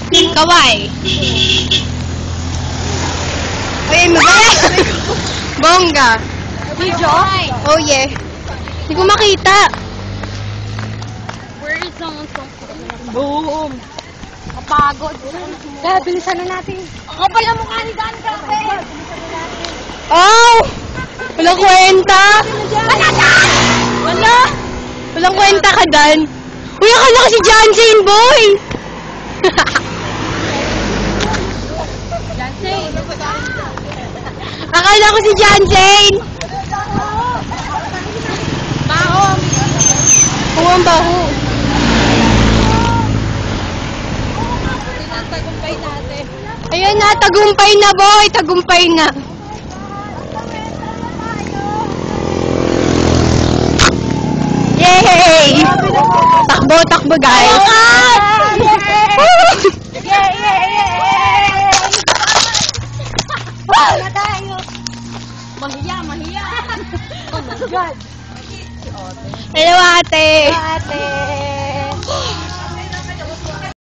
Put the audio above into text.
Kaway. Ay, magaya. Bongga. Video? Oh, yeah. Hindi ko makita. Where is someone from? Boom. Kapagod. Kaya, bilisan na natin. Ang kapal ang mukha ni Dan, grabe. Oh! Walang kwenta. Wala! Walang kwenta ka, Dan. Uy, akala ko si John Jane, boy! Jansay. Akala ko si John Jane! Baong. Oo, ang baho. Tagumpay natin. Ayan na, tagumpay na, boy! Tagumpay na. Yay! Takbo, takbo, guys. Wala tayo. Mahiya, mahiya. Oh my God. Hello, ate. Hi.